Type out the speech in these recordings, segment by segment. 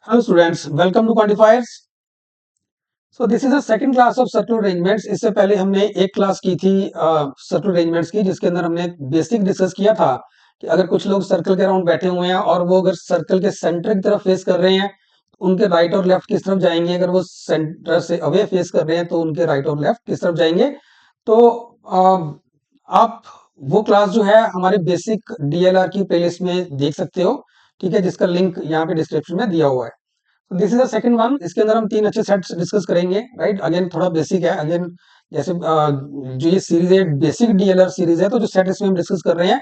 Hello students, welcome to quantifiers. So this is the second class of circular arrangements. इससे पहले हमने एक class की थी सर्कुलर अरेंजमेंट्स की, जिसके अंदर हमने बेसिक डिस्कस किया था कि अगर कुछ लोग सर्कल के अराउंड बैठे हुए हैं और वो अगर सर्कल के सेंटर की तरफ फेस कर रहे हैं तो उनके राइट और लेफ्ट किस तरफ जाएंगे। अगर वो सेंटर से अवे फेस कर रहे हैं तो उनके राइट और लेफ्ट किस तरफ जाएंगे। तो आप वो क्लास जो है हमारे बेसिक डीएलआर की प्लेलिस्ट में देख सकते हो, ठीक है, जिसका लिंक यहाँ पे डिस्क्रिप्शन में दिया हुआ है। This is the second one. इसके अंदर हम तीन अच्छे सेट्स डिस्कस करेंगे, राइट। अगेन थोड़ा बेसिक है, अगेन जैसे जो ये सीरीज है बेसिक डीएलआर सीरीज है, तो जो सेट इसमें हम डिस्कस कर रहे हैं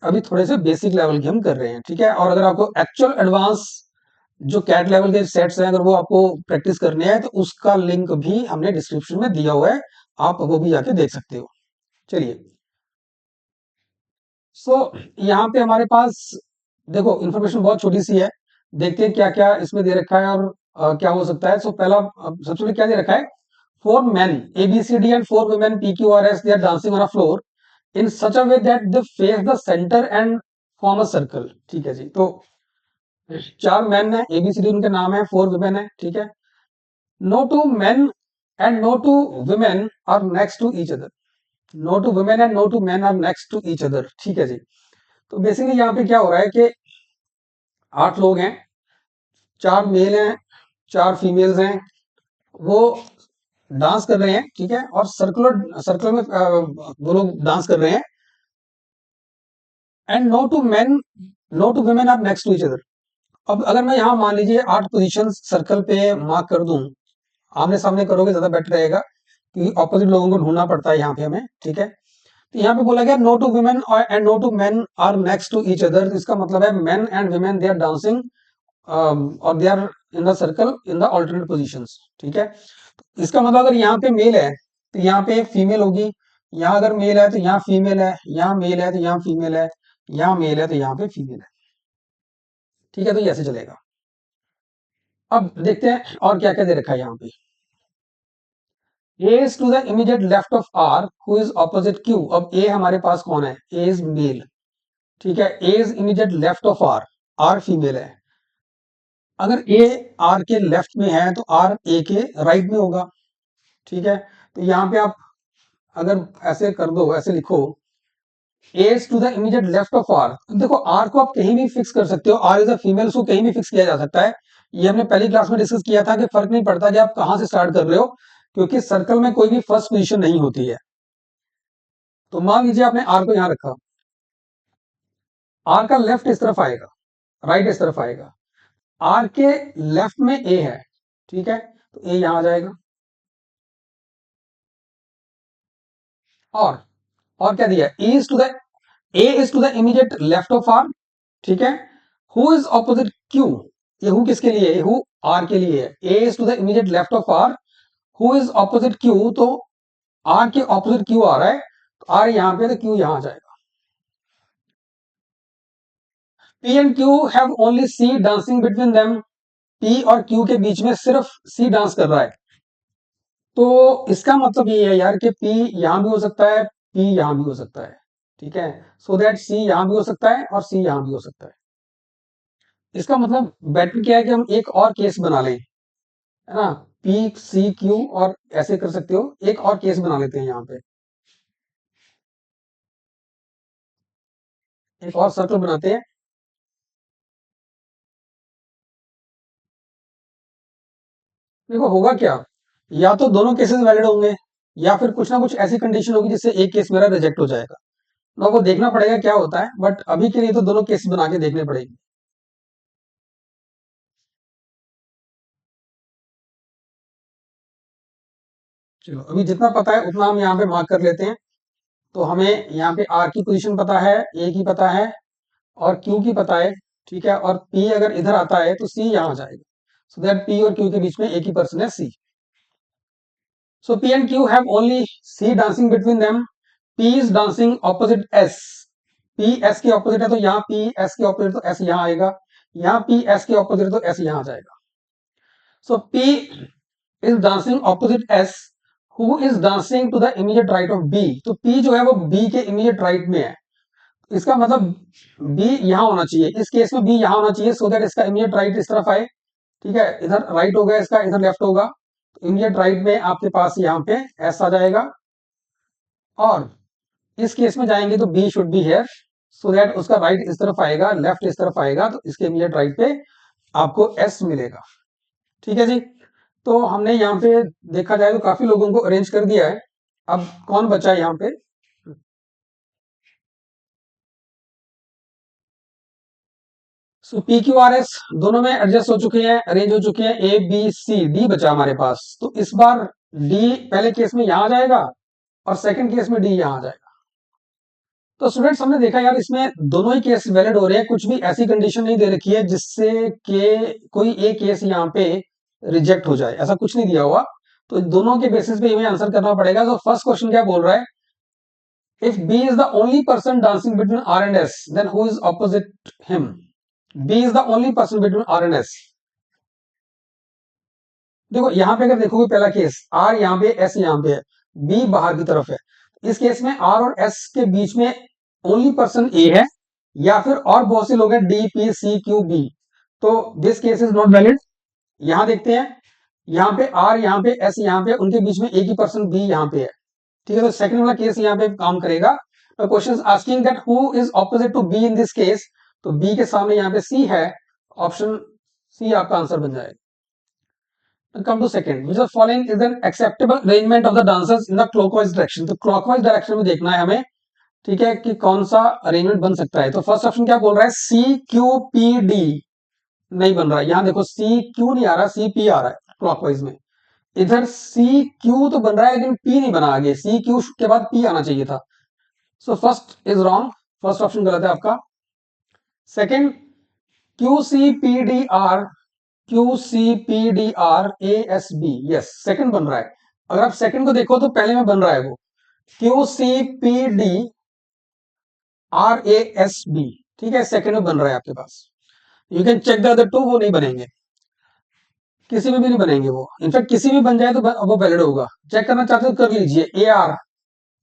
अभी थोड़े से बेसिक लेवल के हम कर रहे हैं, ठीक है। और अगर आपको एक्चुअल एडवांस जो कैट लेवल के सेट्स हैं अगर वो आपको प्रैक्टिस करने हैं तो उसका लिंक भी हमने डिस्क्रिप्शन में दिया हुआ है, आप वो भी जाके देख सकते हो। चलिए, सो यहाँ पे हमारे पास देखो इन्फॉर्मेशन बहुत छोटी सी है, देखते हैं क्या क्या इसमें दे रखा है और क्या हो सकता है। सो पहला सबसे पहले क्या दे रखा है, four man A B C D and four women P Q R S they are dancing on a floor in such a way that they face the centre and form a circle. ठीक है जी। तो चार man है, ABCD उनके नाम है, four women है, ठीक है। No two man and no two women are next to each other. No two women and no two man are next to each other, ठीक है जी। तो बेसिकली यहाँ पे क्या हो रहा है कि आठ लोग हैं, चार मेल हैं, चार फीमेल्स हैं, वो डांस कर रहे हैं, ठीक है। और सर्कुलर सर्कल में वो लोग डांस कर रहे हैं। And no two man no two women are next to each other. अब अगर मैं यहाँ मान लीजिए आठ पोजीशन सर्कल पे मार्क कर दूं, आमने सामने करोगे ज्यादा बेटर रहेगा क्योंकि ऑपोजिट लोगों को ढूंढना पड़ता है यहाँ पे हमें, ठीक है। तो यहाँ पे बोला गया no two women and no two man are next to each other. इसका मतलब है man and women they are dancing और they are in the circle in the alternate positions, ठीक है। इसका मतलब अगर यहाँ पे मेल है तो यहाँ पे फीमेल होगी, यहाँ अगर मेल है तो यहाँ फीमेल है, यहाँ मेल है तो यहाँ फीमेल है, यहाँ मेल है तो यहाँ पे फीमेल है, ठीक है। तो ये ऐसे चलेगा। अब देखते हैं और क्या क्या दे रखा है यहाँ पे। A is to the immediate left of R who is opposite Q। अब A हमारे पास कौन है, A is male, ठीक है। A is immediate left of R, R female है। अगर A R के लेफ्ट में है तो R A के राइट में होगा, ठीक है। तो यहाँ पे आप अगर ऐसे कर दो, ऐसे लिखो A is to the immediate left of R। देखो R को आप कहीं भी फिक्स कर सकते हो, R इज अ फीमेल, उसको कहीं भी फिक्स किया जा सकता है। ये हमने पहली क्लास में डिस्कस किया था कि फर्क नहीं पड़ता कि आप कहां से स्टार्ट कर रहे हो, क्योंकि सर्कल में कोई भी फर्स्ट पोजीशन नहीं होती है। तो मान लीजिए आपने आर को यहां रखा, आर का लेफ्ट इस तरफ आएगा, राइट इस तरफ आएगा, आर के लेफ्ट में ए है, ठीक है। तो ए यहां आ जाएगा। और क्या दिया, A is to the A is to the immediate left of R, ठीक है। हु इज ऑपोजिट क्यू, ये हु किसके लिए है, हु आर के लिए है। A is to the immediate left of R, who is opposite Q, तो आर के ऑपोजिट क्यू आ रहा है, तो आर यहां पे तो क्यू यहां आ जाएगा। P and Q have only C dancing between them. P और Q के बीच में सिर्फ C डांस कर रहा है। तो इसका मतलब ये है यार कि P यहां भी हो सकता है, P यहां भी हो सकता है, ठीक है। सो दैट C यहां भी हो सकता है और C यहां भी हो सकता है। इसका मतलब बेटर क्या है कि हम एक और केस बना लें, है ना। P C Q और ऐसे कर सकते हो, एक और केस बना लेते हैं यहाँ पे, एक और सर्कल बनाते हैं। देखो होगा क्या, या तो दोनों केसेस वैलिड होंगे या फिर कुछ ना कुछ ऐसी कंडीशन होगी जिससे एक केस मेरा रिजेक्ट हो जाएगा। तो आपको देखना पड़ेगा क्या होता है, बट अभी के लिए तो दोनों केस बना के देखने पड़ेगी। चलो अभी जितना पता है उतना हम यहाँ पे मार्क कर लेते हैं। तो हमें यहाँ पे आर की पोजीशन पता है, ए की पता है और क्यू की पता है, ठीक है। और पी अगर इधर आता है तो सी यहाँ जाएगा, सो दैट पी और क्यू के बीच में एक ही पर्सन है, C. So P and Q have only C dancing between them. P is dancing opposite S, P S के ऑपोजिट है तो यहाँ पी एस के ऑपोजिट तो एस यहाँ आएगा, यहाँ पी एस के ऑपोजिट तो एस यहाँ जाएगा। So P is dancing opposite S, who is dancing to the immediate right of B. तो पी जो है वो बी के इमीडिएट राइट में है, इसका मतलब बी यहां होना चाहिए, इस केस में बी यहां होना चाहिए, सो दैट इसका इमीडिएट राइट इस तरफ आए, ठीक है, इधर राइट हो गया इसका, इधर लेफ्ट होगा, तो इमीडिएट राइट में आपके पास यहाँ पे एस आ जाएगा, और इस केस में जाएंगे तो B should be here, so that उसका राइट इस तरफ आएगा, लेफ्ट इस तरफ आएगा, तो इसके इमीडिएट राइट पे आपको एस मिलेगा। ठीक है जी, तो हमने यहाँ पे देखा जाए तो काफी लोगों को अरेंज कर दिया है। अब कौन बचा है यहाँ पे? सो पी क्यू आर एस दोनों में एडजस्ट हो चुके हैं, अरेंज हो चुके हैं, ए बी सी डी बचा हमारे पास, तो इस बार डी पहले केस में यहां आ जाएगा और सेकंड केस में डी यहां आ जाएगा। तो स्टूडेंट्स हमने देखा यार इसमें दोनों ही केस वैलिड हो रहे हैं, कुछ भी ऐसी कंडीशन नहीं दे रखी है जिससे कि कोई एक केस यहाँ पे रिजेक्ट हो जाए, ऐसा कुछ नहीं दिया हुआ। तो दोनों के बेसिस पे हमें आंसर करना पड़ेगा। तो फर्स्ट क्वेश्चन क्या बोल रहा है? If B is the only person dancing between R and S, then who is opposite him? B is the only person between R and S. देखो यहाँ पे अगर देखोगे पहला केस, आर यहाँ पे एस यहाँ पे है, बी बाहर की तरफ है, इस केस में आर और एस के बीच में ओनली पर्सन ए है, या फिर और बहुत से लोग हैं D P C Q B, तो this case is not valid. यहां देखते हैं, यहाँ पे आर यहाँ पे एस यहाँ पे, उनके बीच में एक ही पर्सन बी यहाँ पे है। ठीक है, तो सेकंड वाला केस यहाँ पे काम करेगा। Question asking that who is opposite to B in this case, तो बी के सामने यहाँ पे सी है, ऑप्शन सी आपका आंसर बन जाएगा। Come to second, which of the following is an acceptable arrangement of the dancers in the clockwise direction? तो clockwise direction में देखना है हमें, ठीक है, कि कौन सा अरेंजमेंट बन सकता है। तो फर्स्ट ऑप्शन क्या बोल रहा है? सी क्यू पी डी नहीं बन रहा है, यहां देखो सी क्यू नहीं आ रहा, सी पी आ रहा है क्लॉकवाइज में। इधर सी क्यू तो बन रहा है लेकिन पी नहीं बना, आगे सी क्यू के बाद पी आना चाहिए था। So first is wrong, first option गलत है आपका। Second, Q C P D R, Q C P D R A S B, yes second बन रहा है। अगर आप सेकंड को देखो तो पहले में बन रहा है वो Q C P D R A S B, ठीक है, सेकंड में बन रहा है आपके पास। You can check the other two, वो नहीं बनेंगे, किसी में भी नहीं बनेंगे वो, इनफैक्ट किसी भी बन जाए तो वो वैलिड होगा। चेक करना चाहते हो कर लीजिए। ए आर,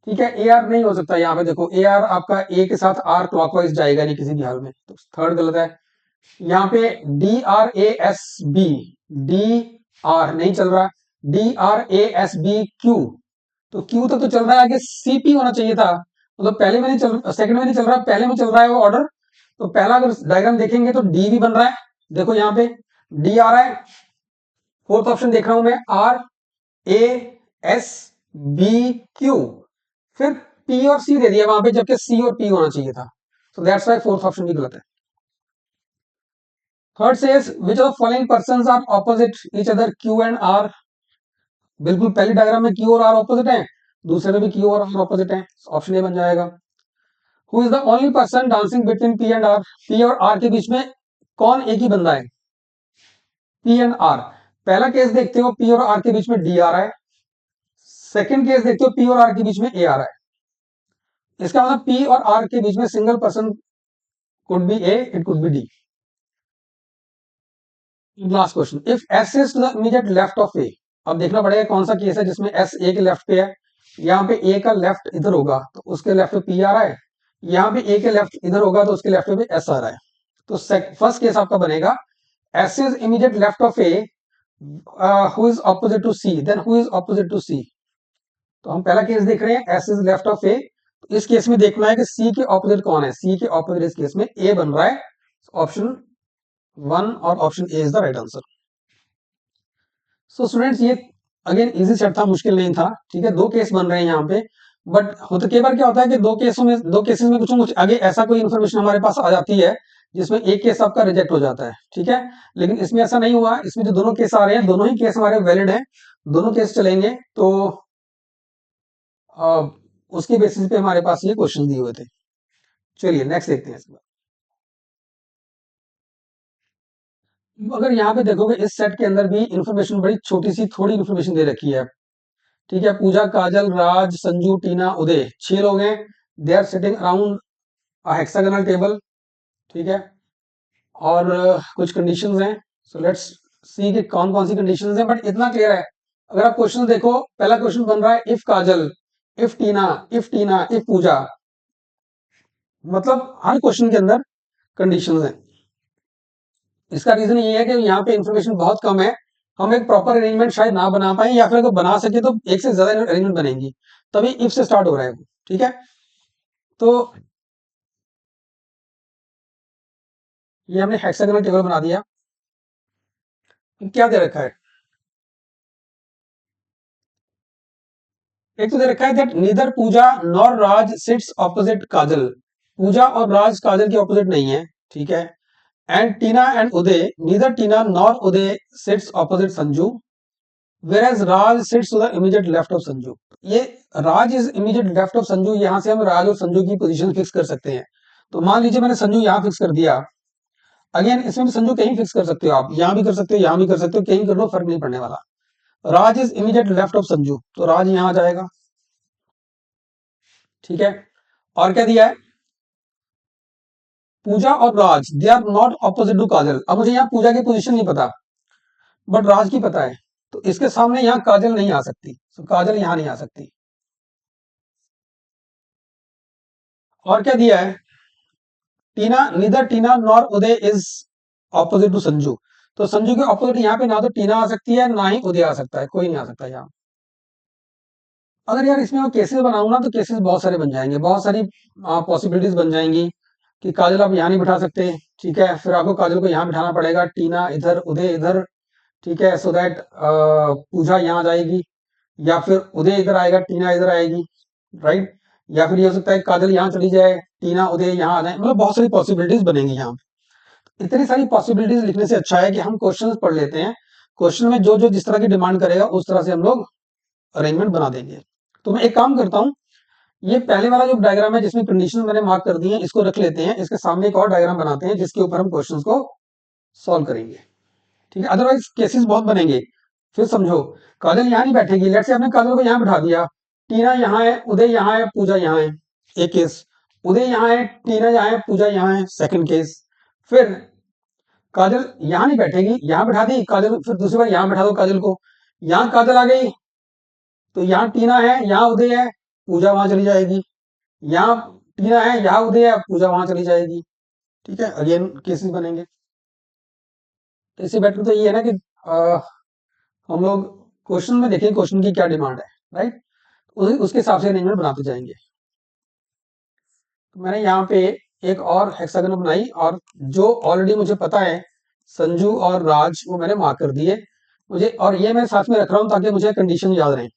ठीक है, ए आर नहीं हो सकता, यहाँ पे देखो ए आर आपका ए के साथ आर क्लॉकवाइज जाएगा नहीं किसी भी हाल में, तो थर्ड गलत है। यहाँ पे D R A S B, D R नहीं चल रहा, D R A S B Q, तो क्यू तक तो चल रहा है, आगे सीपी होना चाहिए था, मतलब पहले में नहीं चल, सेकंड में नहीं चल रहा, पहले में चल रहा है वो ऑर्डर। तो पहला अगर डायग्राम देखेंगे तो डी भी बन रहा है, देखो यहाँ पे डी आ रहा है। फोर्थ ऑप्शन देख रहा हूं मैं, R A S B Q, फिर पी और सी दे दिया वहां पे, जबकि सी और पी होना चाहिए था, so that's why fourth option भी गलत है। Third says which of following persons are opposite each other, Q and R, बिल्कुल पहली डायग्राम में क्यू और आर ऑपोजिट है, दूसरे में भी क्यू और आर ऑपोजिट है, ऑप्शन ए बन जाएगा। Who is the only person dancing between P and R, P और आर के बीच में कौन एक ही बंदा है? पी एंड आर, पहला केस देखते हो पी और आर के बीच में डी आ रहा है, सेकंड केस देखते हो पी और आर के बीच में ए आ रहा है, इसका मतलब पी और आर के बीच में single person could be A, it could be D. Last question, if S is to the immediate left of A, अब देखना पड़ेगा कौन सा केस है जिसमें एस ए के लेफ्ट पे है। यहाँ पे ए का लेफ्ट इधर होगा तो उसके लेफ्ट पे पी आ रहा है, यहाँ पे ए के लेफ्ट इधर होगा तो उसके लेफ्ट पे भी एस आ रहा है। तो फर्स्ट केस आपका बनेगा S is immediate left of A, who is opposite to C, then who is opposite to C. तो हम पहला केस देख रहे हैं S is left of A, तो इस केस में देखना है कि सी के ऑपोजिट कौन है, सी के ऑपोजिट इस केस में ए बन रहा है, ऑप्शन वन और option A is the right answer. So students ये अगेन इजी सेट था, मुश्किल नहीं था, ठीक है, दो केस बन रहे हैं यहाँ पे, बट होता कई बार क्या होता है कि दो केसेस में कुछ ना कुछ आगे ऐसा कोई इन्फॉर्मेशन हमारे पास आ जाती है जिसमें एक केस आपका रिजेक्ट हो जाता है, ठीक है, लेकिन इसमें ऐसा नहीं हुआ, इसमें जो दोनों केस आ रहे हैं दोनों ही केस हमारे वैलिड हैं, दोनों केस चलेंगे, तो आ, उसके बेसिस पे हमारे पास ये क्वेश्चन दिए हुए थे। चलिए नेक्स्ट देखते हैं इसके बाद। अगर यहाँ पे देखोगे इस सेट के अंदर भी इंफॉर्मेशन बड़ी छोटी सी थोड़ी इंफॉर्मेशन दे रखी है, ठीक है, पूजा, काजल, राज, संजू, टीना, उदय, 6 लोग हैं, they are sitting around a hexagonal table, ठीक है, और कुछ कंडीशंस हैं, सो लेट्स सी कि कौन कौन सी कंडीशंस हैं, बट इतना क्लियर है, अगर आप क्वेश्चन देखो, पहला क्वेश्चन बन रहा है if Kajal, if Tina, if Tina, if Pooja, मतलब हर क्वेश्चन के अंदर कंडीशंस हैं। इसका रीजन ये है कि यहाँ पे इंफॉर्मेशन बहुत कम है, हम एक प्रॉपर अरेंजमेंट शायद ना बना पाए, या फिर अगर बना सके तो एक से ज्यादा अरेंजमेंट बनेंगी, तभी इफ से स्टार्ट हो रहा है वो। ठीक है, तो ये हमने हेक्सागोनल टेबल बना दिया। क्या दे रखा है, एक तो दे रखा है that neither Pooja nor Raj sits opposite Kajal. Pooja और राज काजल के ऑपोजिट नहीं है, ठीक है। And Tina and Uday, neither Tina nor Uday sits opposite Sanju, whereas Raj sits to the immediate left of Sanju. ये Raj is immediate left of Sanju, यहां से हम राज और संजू की पोजीशन फिक्स कर सकते हैं। तो मान लीजिए मैंने संजू यहां फिक्स कर दिया, अगेन इसमें भी संजू कहीं फिक्स कर सकते हो आप, यहां भी कर सकते हो, यहां भी कर सकते हो, कहीं कर लो, फर्क नहीं पड़ने वाला। Raj is immediate left of Sanju, तो राज यहां आ जाएगा। ठीक है, और क्या दिया है, पूजा और Raj they are not opposite to Kajal. अब मुझे यहाँ पूजा की पोजीशन नहीं पता, बट राज की पता है, तो इसके सामने यहाँ काजल नहीं आ सकती, तो काजल यहाँ नहीं आ सकती। और क्या दिया है, Tina, neither Tina nor Uday is opposite to Sanju. तो संजू के ऑपोजिट यहाँ पे ना तो टीना आ सकती है, ना ही उदय आ सकता है, कोई नहीं आ सकता यहाँ। अगर यार इसमें मैं केसेस बनाऊं ना, तो केसेस बहुत सारे बन जाएंगे, बहुत सारी पॉसिबिलिटीज बन जाएंगी कि काजल आप यहाँ नहीं बिठा सकते, ठीक है, फिर आपको काजल को यहाँ बिठाना पड़ेगा, टीना इधर, उदय इधर, ठीक है, सो दैट पूजा यहाँ जाएगी, या फिर उदय इधर आएगा, टीना इधर आएगी, राइट। या फिर ये हो सकता है काजल यहाँ चली जाए, टीना उदय यहाँ आ जाए, मतलब बहुत सारी पॉसिबिलिटीज बनेंगी यहाँ। इतनी सारी पॉसिबिलिटीज लिखने से अच्छा है कि हम क्वेश्चंस पढ़ लेते हैं, क्वेश्चन में जो जो जिस तरह की डिमांड करेगा उस तरह से हम लोग अरेंजमेंट बना देंगे। तो मैं एक काम करता हूँ, ये पहले वाला जो डायग्राम है जिसमें कंडीशन मैंने मार्क कर दी है, इसको रख लेते हैं, इसके सामने एक और डायग्राम बनाते हैं जिसके ऊपर हम क्वेश्चन को सॉल्व करेंगे। ठीक है, अदरवाइज केसेस बहुत बनेंगे। फिर समझो, काजल यहाँ नहीं बैठेगी, लेट्स से आपने काजल को यहाँ बिठा दिया, टीना यहाँ है, उदय यहाँ है, पूजा यहाँ है, एक केस। उदय यहाँ है, टीना यहाँ है, पूजा यहाँ है, सेकंड केस। फिर काजल यहाँ नहीं बैठेगी, यहाँ बिठा दी काजल, फिर दूसरी बार यहाँ बिठा दो काजल को, यहाँ काजल आ गई, तो यहाँ टीना है, यहाँ उदय है, पूजा वहां चली जाएगी, यहाँ टीना है, यहाँ उदय है, पूजा वहां चली जाएगी। ठीक है, अगेन केसेस बनेंगे। तो इससे बेटर तो ये है ना कि हम लोग क्वेश्चन में देखें क्वेश्चन की क्या डिमांड है, राइट, उसके हिसाब से अरेंजमेंट बनाते जाएंगे। तो मैंने यहाँ पे एक और हेक्सागन बनाई, और जो ऑलरेडी मुझे पता है संजू और राज, वो मैंने मार्क कर दिए मुझे, और ये मैं साथ में रख रहा हूँ ताकि मुझे कंडीशन याद रहे।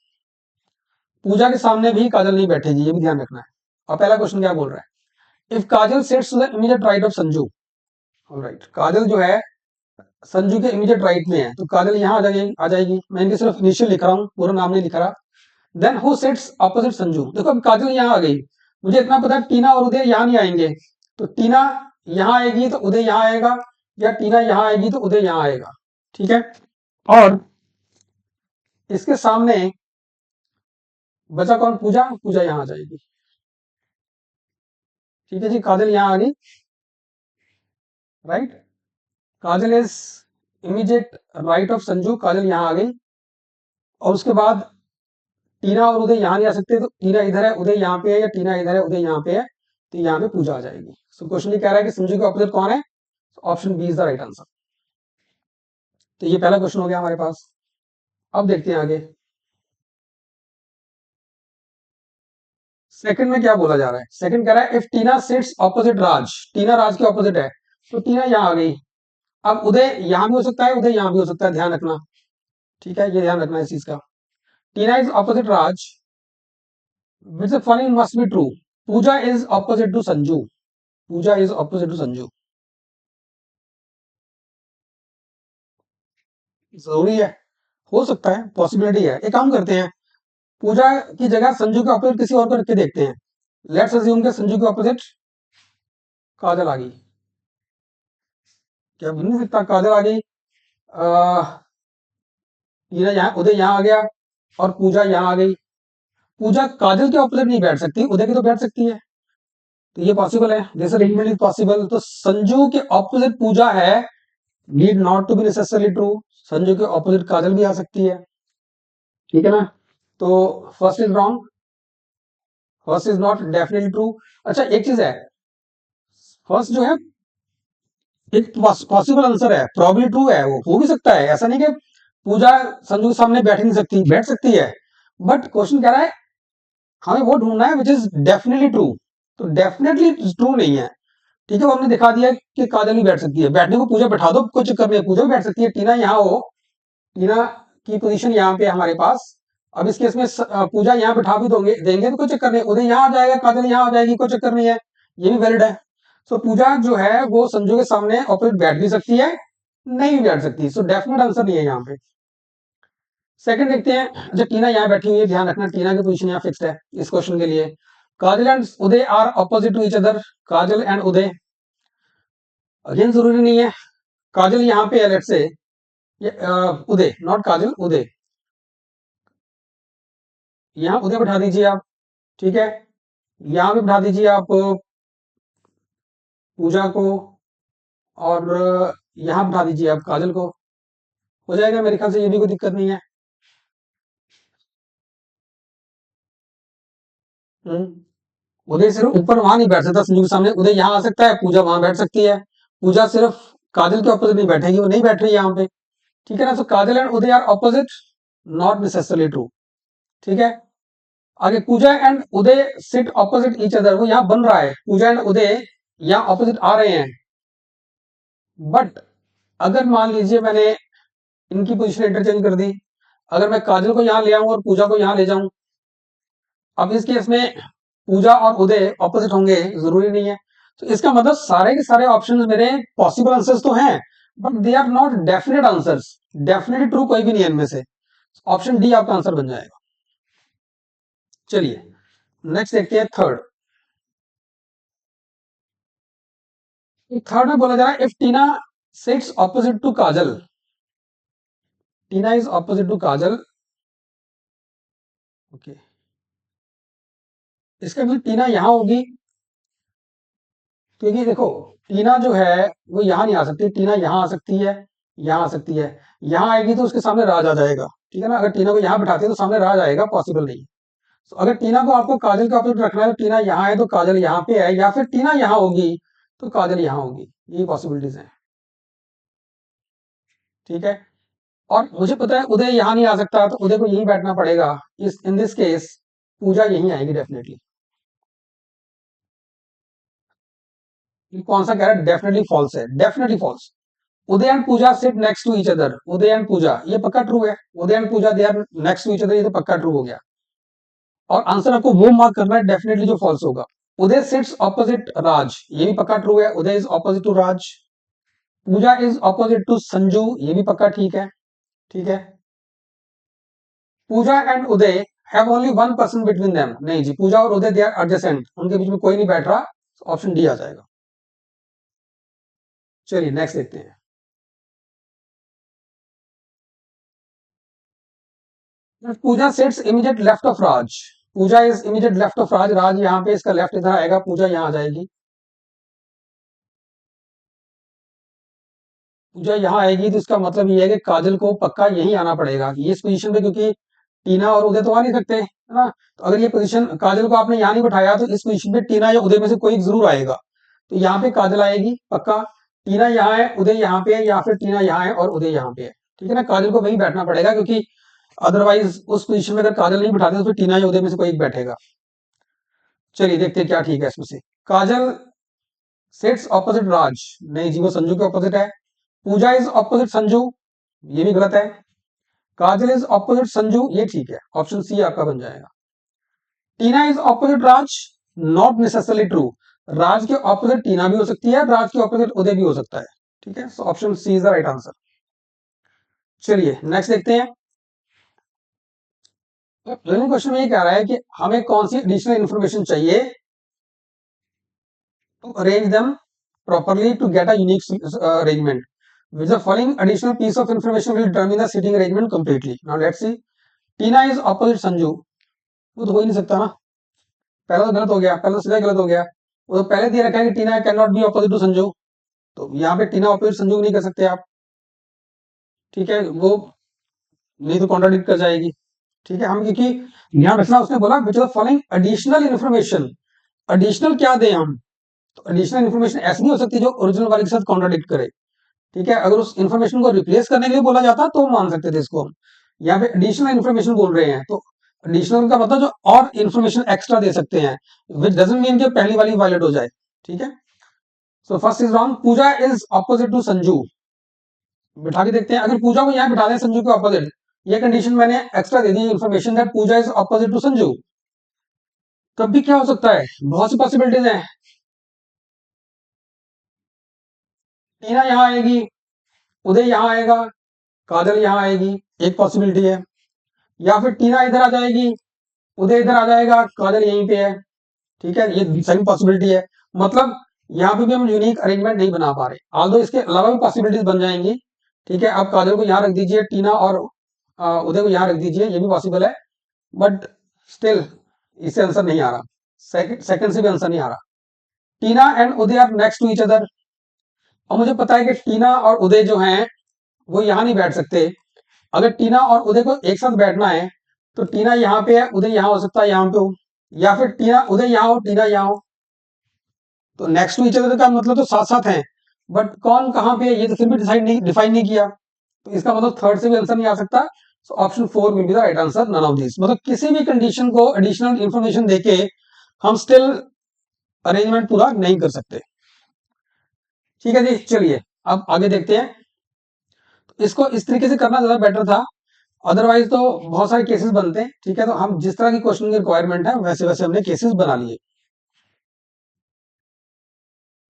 पूजा के सामने भी काजल नहीं बैठेगी, ये भी ध्यान रखना है। और पहला क्वेश्चन क्या बोल रहा है, if Kajal sits to the immediate right of Sanju, alright, Kajal जो है संजू के इमीडिएट राइट में है, तो काजल यहाँ आ जाएगी। मैं इनके सिर्फ इनिशियल लिख रहा हूँ, पूरा नाम नहीं लिख रहा। Then who sits opposite Sanju, देखो अब काजल यहाँ आ गई, मुझे इतना पता है टीना और उदय यहाँ नहीं आएंगे, तो टीना यहाँ आएगी तो उदय यहाँ आएगा, या टीना यहाँ आएगी तो उदय यहाँ आएगा। ठीक है, और इसके सामने बचा कौन, पूजा, पूजा यहाँ आ जाएगी। ठीक है जी, काजल यहाँ आ गई, right, Kajal is immediate right of Sanju, Kajal यहाँ आ गई। और उसके बाद टीना और उदय यहाँ नहीं आ सकते, तो टीना इधर है, उदय यहाँ पे है, या टीना इधर है, उदय यहाँ पे है, तो यहाँ पे पूजा आ जाएगी। सो क्वेश्चन ये कह रहा है कि संजू के ऑपोजिट कौन है, option B is the right answer. तो ये पहला क्वेश्चन हो गया हमारे पास। अब देखते हैं आगे, सेकंड में क्या बोला जा रहा है। सेकंड कह रहा है इफ टीना सिट्स ऑपोजिट राज, टीना राज के ऑपोजिट है, तो टीना यहाँ आ गई। अब उदय यहाँ भी हो सकता है, उदय यहाँ भी हो सकता है, ध्यान रखना। ठीक है, ये ध्यान रखना इस चीज का। Tina is opposite Raj, which the following must be true, Pooja is opposite to Sanju, Pooja is opposite to Sanju. जरूरी है, हो सकता है, पॉसिबिलिटी है। एक काम करते हैं, पूजा की जगह संजू के ऑपोजिट किसी और को रख के देखते हैं। लेट्स अज्यूम के संजू के ऑपोजिट काजल आ गई, क्या बन नहीं सकता, काजल आ गई, हीरा यहाँ, उदय यहाँ आ गया, और पूजा यहाँ आ गई। पूजा काजल के ऑपोजिट नहीं बैठ सकती, उदय की तो बैठ सकती है, तो ये पॉसिबल है, दिस अरेंजमेंट इज पॉसिबल। तो संजू के ऑपोजिट पूजा है, need not to be necessarily true, Sanju के ऑपोजिट काजल भी आ सकती है। ठीक है ना, तो first is wrong, first is not definitely true. अच्छा एक चीज है, फर्स्ट जो है एक पॉसिबल आंसर है, प्रॉब्ली ट्रू है, वो हो भी सकता है, ऐसा नहीं कि पूजा संजू के सामने बैठ नहीं सकती, बैठ सकती है, बट क्वेश्चन कह रहा है हमें वो ढूंढना है विच इज डेफिनेटली ट्रू। तो डेफिनेटली ट्रू नहीं है, ठीक है, वो हमने दिखा दिया कि काजल भी बैठ सकती है, बैठने को पूजा बैठा दो, कोई चक्कर नहीं है, पूजा भी बैठ सकती है, टीना यहाँ हो, टीना की पोजीशन यहाँ पे हमारे पास, अब इस केस में पूजा यहाँ बिठा भी दोगे देंगे तो कोई चक्कर नहीं, उदय यहाँ आ जाएगा, काजल यहाँ आ जाएगी, कोई चक्कर नहीं है, ये भी वैलिड है। सो पूजा जो है वो संजू के सामने ऑपोजिट बैठ भी सकती है, नहीं भी बैठ सकती, सो डेफिनेट आंसर नहीं है यहाँ पे। सेकंड देखते हैं, अच्छा टीना यहाँ बैठी हुई है, ध्यान रखना टीना की पोजीशन यहाँ फिक्स्ड है इस क्वेश्चन के लिए। Kajal and Uday are opposite to each other, Kajal and Uday, again जरूरी नहीं है, काजल यहाँ पे है, लेट्स से उदय, नॉट काजल, उदय, यहाँ उदय बैठा दीजिए आप, ठीक है, यहाँ पे बैठा दीजिए आप पूजा को, और यहाँ बैठा दीजिए आप काजल को, हो जाएगा मेरे ख्याल से, ये भी कोई दिक्कत नहीं है। उदय सिर्फ ऊपर वहां नहीं बैठ सकता संजू के सामने, उदय यहाँ आ सकता है, पूजा वहां बैठ सकती है, पूजा सिर्फ काजल के ऑपोजिट नहीं बैठेगी, वो नहीं बैठ रही है यहाँ पे, ठीक है ना। So Kajal and Uday are opposite, not necessarily true, ठीक है। आगे Pooja and Uday sit opposite each other, वो यहाँ बन रहा है, पूजा एंड उदय यहाँ ऑपोजिट आ रहे हैं, बट अगर मान लीजिए मैंने इनकी पोजीशन इंटरचेंज कर दी, अगर मैं काजल को यहाँ ले आऊं और पूजा को यहाँ ले जाऊं, अब इस केस में पूजा और उदय ऑपोजिट होंगे, जरूरी नहीं है, तो इसका मतलब सारे के सारे ऑप्शंस मेरे पॉसिबल आंसर्स तो हैं, but they are not definite answers, definitely true कोई भी नहीं है इनमें से, ऑप्शन डी आपका आंसर बन जाएगा। चलिए नेक्स्ट देखते हैं थर्ड। थर्ड में बोला जा रहा है if Tina sits opposite to Kajal, Tina is opposite to Kajal, okay, इसका मतलब टीना यहां होगी, क्योंकि देखो टीना जो है वो यहां नहीं आ सकती, टीना यहां आ सकती है, यहां आ सकती है, यहां आएगी तो उसके सामने राज आ जाएगा, ठीक है ना, अगर टीना को यहां बिठाते हैं तो सामने राज आएगा, पॉसिबल नहीं। तो अगर टीना को आपको काजल का ऑपोजिट रखना है तो टीना यहाँ है तो काजल यहाँ पे है, या फिर टीना यहाँ होगी तो काजल यहाँ होगी, ये पॉसिबिलिटीज हैं, ठीक है। और मुझे पता है उदय यहाँ नहीं आ सकता, तो उदय को यहीं बैठना पड़ेगा, इस इन दिस केस पूजा यहीं आएगी डेफिनेटली। कौन सा कह रहा है, डेफिनेटली फॉल्स है, definitely false. Uday and Pooja sit next to each other, Uday and Pooja ये पक्का ट्रू है, Uday and Pooja they are next to each other, ये तो पक्का ट्रू हो गया, और आंसर आपको वो मार्क करना है डेफिनेटली जो फॉल्स होगा। उदय सिट्स ऑपोजिट राज, ये भी पक्का ट्रू है, Uday is opposite to Raj. Pooja is opposite to Sanju, ये भी पक्का ठीक है, ठीक है। Pooja and Uday have only one person between them, नहीं जी, पूजा और उदय दे आर एडजेसेंट, उनके बीच में कोई नहीं बैठ रहा, ऑप्शन डी आ जाएगा। चलिए नेक्स्ट देखते हैं। Pooja sits immediate left of Raj, Pooja is immediate left of Raj, Raj यहाँ पे, इसका लेफ्ट इधर आएगा, पूजा यहाँ आ जाएगी, पूजा यहाँ आएगी, तो इसका मतलब ये है कि काजल को पक्का यहीं आना पड़ेगा, ये इस पोजीशन पे, क्योंकि टीना और उदय तो आ नहीं सकते, है ना, तो अगर ये पोजीशन काजल को आपने यहाँ नहीं बिठाया तो इस पोजीशन पे टीना या उदय में से कोई जरूर आएगा, तो यहाँ पे काजल आएगी पक्का, टीना यहाँ है, उदय यहाँ पे है, या फिर टीना यहाँ है और उदय यहाँ पे है, ठीक है ना, काजल को वहीं बैठना पड़ेगा, क्योंकि अदरवाइज उस पोजीशन में अगर काजल नहीं बिठाते तो फिर टीना या उदय में से कोई एक बैठेगा। चलिए देखते हैं क्या ठीक है इसमें से। काजल सिट्स ऑपोजिट राज, नहीं जी, वो संजू के ऑपोजिट है। पूजा इज ऑपोजिट संजू, ये भी गलत है। काजल इज ऑपोजिट संजू, ये ठीक है, ऑप्शन सी आपका बन जाएगा। Tina is opposite Raj, not necessarily true, Raj के ऑपोजिट टीना भी हो सकती है, राज के ऑपोजिट उदय भी हो सकता है, ठीक है, so option C is the right answer. चलिए नेक्स्ट देखते हैं। तो क्वेश्चन में ये कह रहा है कि हमें कौन सी एडिशनल इंफॉर्मेशन चाहिए to arrange them properly to get a unique arrangement. With the following additional piece of information will determine the seating arrangement completely. Now let's see. Tina is opposite Sanju. वो तो हो ही नहीं सकता ना, पहला तो गलत हो गया, पहला तो सीधा गलत हो गया, वो तो पहले दिया रखा है कि Tina can not be opposite to Sanju, तो यहाँ पे टीना ऑपोजिट संजू नहीं कर सकते आप, ठीक है, वो नहीं तो कॉन्ट्राडिक्ट कर जाएगी, ठीक है, हम क्योंकि ध्यान रखना, उसने बोला विच the following additional information, additional क्या दें हम, तो एडिशनल इन्फॉर्मेशन ऐसी नहीं हो सकती जो ओरिजिनल वाले के साथ कॉन्ट्राडिक्ट करे। ठीक है, अगर उस इन्फॉर्मेशन को रिप्लेस करने के लिए बोला जाता तो मान सकते थे इसको हम। यहाँ पे एडिशनल इन्फॉर्मेशन बोल रहे हैं, तो एडिशनल का मतलब जो और इन्फॉर्मेशन एक्स्ट्रा दे सकते हैं, विच डजंट मीन कि पहली वाली वायलेट हो जाए। ठीक है, so first is wrong, Pooja is opposite to Sanju. बिठा के देखते हैं, अगर पूजा को यहाँ बिठा दें संजू के ऑपोजिट, ये कंडीशन मैंने एक्स्ट्रा दे दी information that Pooja is opposite to Sanju, तब भी क्या हो सकता है, बहुत सी पॉसिबिलिटीज हैं। टीना यहाँ आएगी, उदय यहाँ आएगा, काजल यहाँ आएगी, एक पॉसिबिलिटी है। या फिर टीना इधर आ जाएगी, उदय इधर आ जाएगा, काजल यहीं पे है। ठीक है, ये सही पॉसिबिलिटी है। मतलब यहाँ पे भी हम यूनिक अरेंजमेंट नहीं बना पा रहे, आल्दो इसके अलावा भी पॉसिबिलिटीज बन जाएंगी। ठीक है, आप काजल को यहाँ रख दीजिए, टीना और उदय को यहाँ रख दीजिए, ये भी पॉसिबल है, बट स्टिल इससे आंसर नहीं आ रहा। सेकंड से भी आंसर नहीं आ रहा। Tina and Uday are next to each other, और मुझे पता है कि टीना और उदय जो हैं वो यहाँ नहीं बैठ सकते। अगर टीना और उदय को एक साथ बैठना है तो टीना यहाँ पे है, उदय यहाँ हो सकता है, यहाँ पे हो, या फिर टीना उदय यहाँ हो, टीना यहाँ हो। तो नेक्स्ट टू ईच अदर का मतलब तो साथ साथ हैं, बट कौन कहाँ पे है ये तो फिर भी डिफाइन नहीं किया, तो इसका मतलब थर्ड से भी आंसर नहीं आ सकता। So option 4 will be the right answer, none of this. मतलब किसी भी कंडीशन को एडिशनल इंफॉर्मेशन देके हम स्टिल अरेंजमेंट पूरा नहीं कर सकते। ठीक है जी, चलिए अब आगे देखते हैं। इसको इस तरीके से करना ज्यादा बेटर था, अदरवाइज तो बहुत सारे केसेस बनते हैं। ठीक है, तो हम जिस तरह की क्वेश्चन की रिक्वायरमेंट है वैसे वैसे हमने केसेस बना लिए।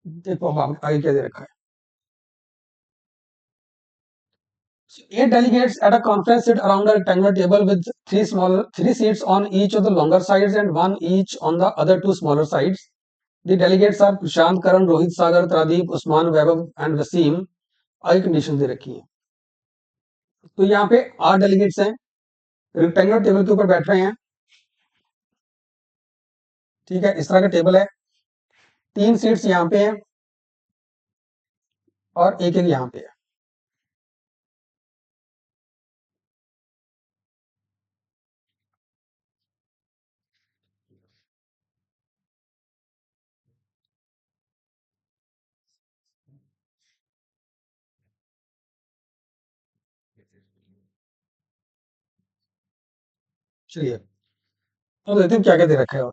देखो अब आगे क्या दे रखा है। So 8 delegates at a conference sit around a rectangular table with three seats on each of the longer sides and one each on the other two smaller sides. The delegates are Prashant, Karan, Rohit, Sagar, Pradeep, Usman, Vaibhav and Wasim. आगे condition दे रखी है। तो यहाँ पे 8 delegates हैं, rectangular table के ऊपर बैठ रहे हैं। ठीक है, इस तरह का टेबल है, 3 सीट्स यहाँ पे हैं और एक एक यहाँ पे है। चलिए अब देखते हैं क्या क्या दे रखा है। और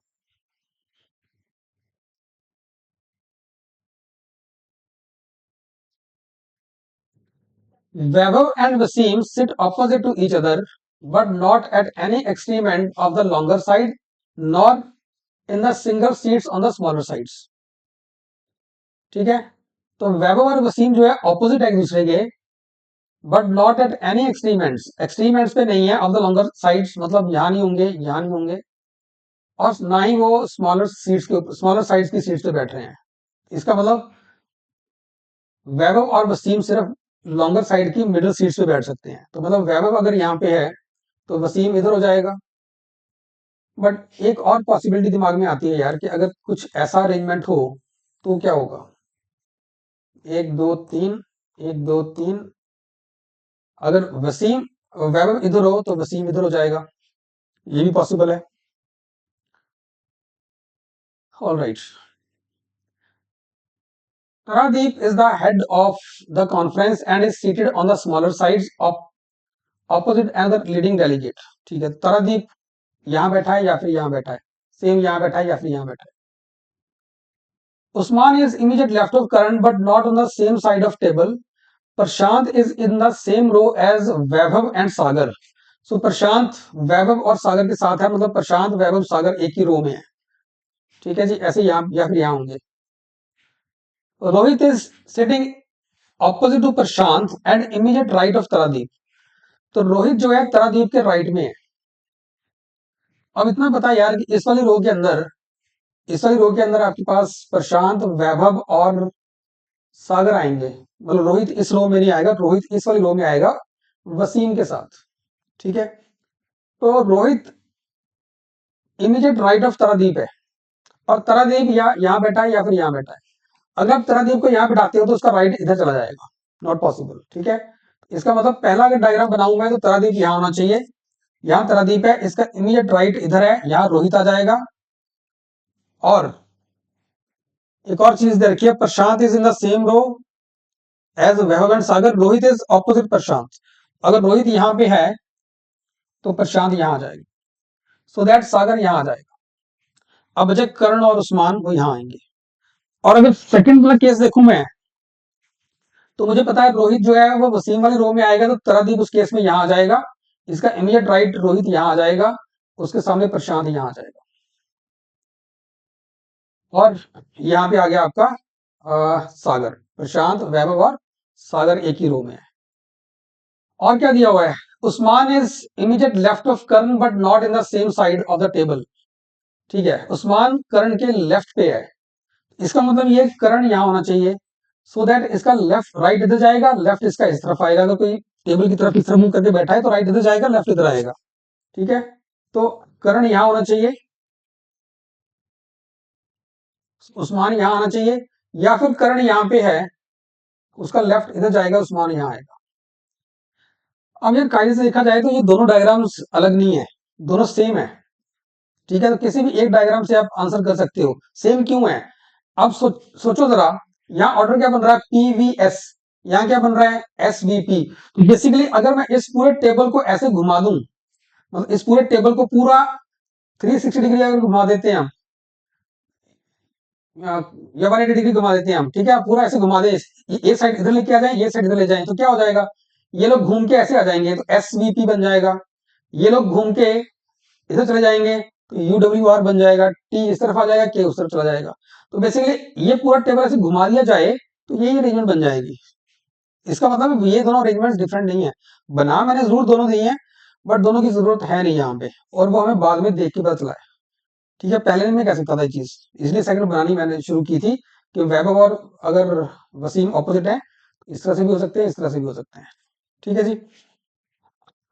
Vaibhav and Wasim sit opposite to each other, but not at any extreme end of the longer side, nor in the single seats on the smaller sides. ठीक है, तो वैभव और वसीम जो है ऑपोजिट एक दूसरे के, but not at any extreme ends, extreme ends पे नहीं है, ऑफ द लॉन्गर साइड्स, मतलब यहाँ नहीं होंगे, यहाँ नहीं होंगे, और ना ही वो स्मॉलर सीट्स के स्मॉलर साइड्स की सीट्स पे बैठ रहे हैं। इसका मतलब वैभव और वसीम सिर्फ लॉन्गर साइड की मिडिल सीट्स पे बैठ सकते हैं। तो मतलब वैभव अगर यहाँ पे है तो वसीम इधर हो जाएगा। बट एक और पॉसिबिलिटी दिमाग में आती है यार कि अगर कुछ ऐसा अरेंजमेंट हो तो क्या होगा, 1 2 3, 1 2 3, अगर वसीम वैभव इधर हो तो वसीम इधर हो जाएगा, ये भी पॉसिबल है। All right, Taradeep is the head of the conference and is seated on the smaller sides of opposite another leading delegate. ठीक है, तरादीप यहाँ बैठा है या फिर यहाँ बैठा है, सेम यहाँ बैठा है या फिर यहाँ बैठा है। Usman is immediate left of Karan but not on the same side of table. Prashant is in the same row as Vaibhav and Sagar. So प्रशांत वैभव और सागर के साथ है, मतलब प्रशांत वैभव सागर एक ही रो में है। ठीक है जी, ऐसे यहाँ या फिर यहाँ होंगे। Rohit is sitting opposite to Prashant and immediate right of Taradeep. तो रोहित जो है तरादीप के राइट में है। अब इतना पता यार कि इस वाली रो के अंदर, इस वाली रो के अंदर आपके पास प्रशांत, वैभव और सागर आएंगे। मतलब रोहित इस रो में नहीं आएगा, रोहित इस वाली रो में आएगा वसीम के साथ। ठीक है, तो रोहित इमीडिएट राइट ऑफ तरादीप है, और तरादीप या यहाँ बैठा है या फिर यहाँ बैठा है। अगर आप तरादीप को यहाँ बिठाते हो तो उसका राइट इधर चला जाएगा, नॉट पॉसिबल। ठीक है, इसका मतलब पहला अगर डायग्राम बनाऊंगा तो तरादीप यहाँ होना चाहिए, यहाँ तरादीप है, इसका इमीडिएट राइट इधर है, यहाँ रोहित आ जाएगा, और एक और चीज दे रखी है, Prashant is in the same row as Vaibhav and Sagar, Rohit is opposite Prashant. अगर रोहित यहाँ पे है तो प्रशांत यहाँ आ जाएगा, सो दैट सागर यहाँ आ जाएगा। अब बचे करण और उस्मान, वो यहाँ आएंगे। और अगर सेकंड वाला केस देखूं मैं, तो मुझे पता है रोहित जो है वो वसीम वाले रो में आएगा, तो तरदीप उस केस में यहाँ आ जाएगा। इसका इमीडिएट राइट रोहित यहाँ आ जाएगा, उसके सामने प्रशांत यहाँ आ जाएगा। और यहाँ पे आ गया आपका सागर, प्रशांत, वैभव और सागर एक ही रो में है। और क्या दिया हुआ है, Usman is immediate left of Karna but not in the same side of the table. ठीक है, उस्मान कर्ण के लेफ्ट पे है, इसका मतलब ये कर्ण यहाँ होना चाहिए, सो दैट इसका लेफ्ट राइट इधर जाएगा, लेफ्ट इसका इस तरफ आएगा। अगर कोई टेबल की तरफ इस तरफ मुंह करके बैठा है तो राइट इधर जाएगा, लेफ्ट इधर आएगा। ठीक है, तो कर्ण यहाँ होना चाहिए, उस्मान यहाँ आना चाहिए, या फिर कर्ण यहाँ पे है, उसका लेफ्ट इधर जाएगा, उस्मान यहाँ आएगा। अब यार कायदे से देखा जाए तो ये दोनों डायग्राम्स अलग नहीं है, दोनों सेम है। ठीक है, तो किसी भी एक डायग्राम से आप आंसर कर सकते हो। सेम क्यों है, अब सोचो जरा, यहाँ ऑर्डर क्या बन रहा है, पीवीएस, यहाँ क्या बन रहा है, एसवीपी। तो बेसिकली अगर मैं इस पूरे टेबल को ऐसे घुमा दूं, मतलब इस पूरे टेबल को पूरा 360 डिग्री अगर घुमा देते हैं हम, या 180 डिग्री घुमा देते हैं हम, ठीक है, पूरा ऐसे घुमा दे, ये साइड इधर लेके आ जाए, ये साइड इधर ले जाए, तो क्या हो जाएगा, ये लोग घूम के ऐसे आ जाएंगे तो एसवीपी बन जाएगा। ये लोग घूम के इधर चले जाएंगे तो UWR बन जाएगा, टी इस तरफ आ जाएगा, के उस तरफ चला जाएगा। तो बेसिकली ये पूरा टेबल ऐसे घुमा दिया जाए तो यही अरेंजमेंट बन जाएगी। इसका मतलब ये दोनों अरेंजमेंट डिफरेंट नहीं है, बना मैंने जरूर दोनों दी है, बट दोनों की जरूरत है नहीं यहाँ पे, और वो हमें बाद में देख के पता चला है। ठीक है, पहले नहीं मैं कह सकता था ये चीज, इसलिए सेकंड बनानी मैंने शुरू की थी कि वैभव और अगर वसीम ऑपोजिट है, इस तरह से भी हो सकते हैं, इस तरह से भी हो सकते हैं। ठीक है जी,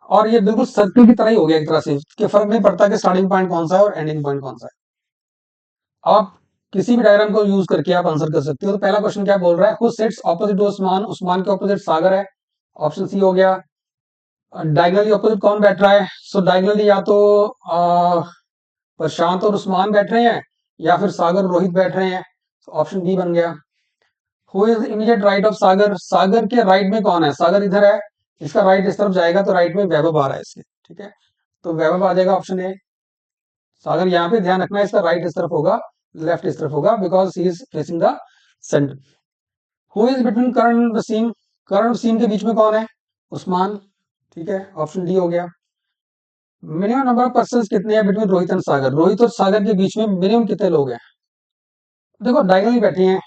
और ये बिल्कुल सर्कल की तरह ही हो गया एक तरह से, कि फर्क नहीं पड़ता कि स्टार्टिंग पॉइंट कौन सा है और एंडिंग पॉइंट कौन सा है। आप किसी भी डायग्राम को यूज करके आप आंसर कर सकते हो। तो पहला क्वेश्चन क्या बोल रहा है, who sits opposite to Usman, Usman के ऑपोजिट सागर है, ऑप्शन सी हो गया। डायगनली ऑपोजिट कौन बैठ रहा है, सो डायगनली या तो प्रशांत और उस्मान बैठ रहे हैं, या फिर सागर और रोहित बैठ रहे हैं, ऑप्शन बी बन गया। Who is immediate right of Sagar, Sagar के राइट में कौन है, सागर इधर है, इसका राइट इस तरफ जाएगा तो राइट में वैभव आ रहा है इसके। ठीक है, तो वैभव आ जाएगा ऑप्शन ए। सागर यहाँ पे ध्यान रखना है, इसका राइट इस तरफ होगा, लेफ्ट इस तरफ होगा, because he is facing the centre. Who is between Karn and Wasim, Karn Wasim के बीच में कौन है, उस्मान। ठीक है, ऑप्शन डी हो गया। मिनिमम नंबर ऑफ पर्सन कितने हैं बिटवीन रोहित एंड सागर, रोहित और सागर के बीच में मिनिमम कितने लोग हैं। देखो डायगनली बैठे हैं,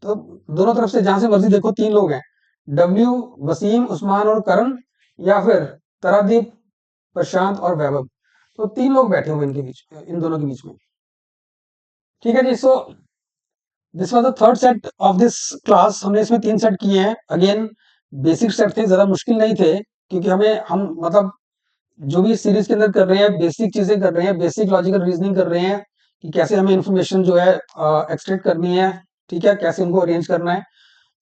तो दोनों तरफ से जहां से मर्जी देखो तीन लोग हैं, डब्ल्यू, वसीम, उस्मान और करण, या फिर तरादीप, प्रशांत और वैभव। तो तीन लोग बैठे हुए इनके बीच, इन दोनों के बीच में। ठीक है जी, so this was the third set of this class. हमने इसमें 3 सेट किए हैं। अगेन बेसिक सेट थे, ज्यादा मुश्किल नहीं थे, क्योंकि हम मतलब जो भी सीरीज के अंदर कर रहे हैं, बेसिक चीजें कर रहे हैं, बेसिक लॉजिकल रीजनिंग कर रहे हैं कि कैसे हमें इंफॉर्मेशन जो है एक्सट्रैक्ट करनी है। ठीक है, कैसे उनको अरेंज करना है।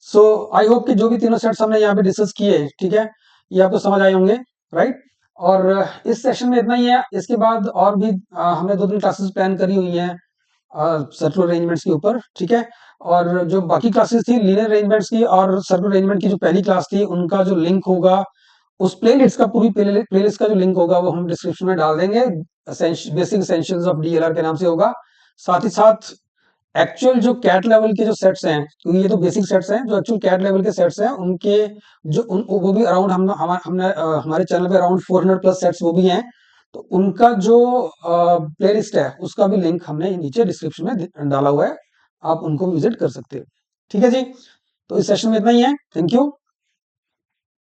सो आई होप कि जो भी तीनों सेट्स हमने यहाँ पे डिस्कस किए, ठीक है, ये आपको समझ आए होंगे, राइट। और इस सेशन में इतना ही है। इसके बाद और भी हमने 2-3 क्लासेस प्लान करी हुई हैं सर्कुलर अरेंजमेंट्स के ऊपर। ठीक है, और जो बाकी क्लासेस थी लीनियर अरेंजमेंट्स की और सर्कुलर अरेंजमेंट की जो पहली क्लास थी, उनका जो लिंक होगा, उस प्लेलिस्ट का, पूरी प्लेलिस्ट का जो लिंक होगा वो हम डिस्क्रिप्शन में डाल देंगे। बेसिक एसेंशियल्स ऑफ डीएलआर के नाम से होगा। साथ ही साथ एक्चुअल जो कैट लेवल के जो सेट्स हैं, क्योंकि ये तो बेसिक सेट्स हैं, जो एक्चुअल कैट लेवल के सेट्स हैं उनके जो वो भी अराउंड हमने हमारे चैनल पे अराउंड 400 प्लस सेट्स वो भी हैं। तो उनका जो प्लेलिस्ट है उसका भी लिंक हमने नीचे डिस्क्रिप्शन में डाला हुआ है, आप उनको विजिट कर सकते हो। ठीक है जी, तो इस सेशन में इतना ही है। Thank you.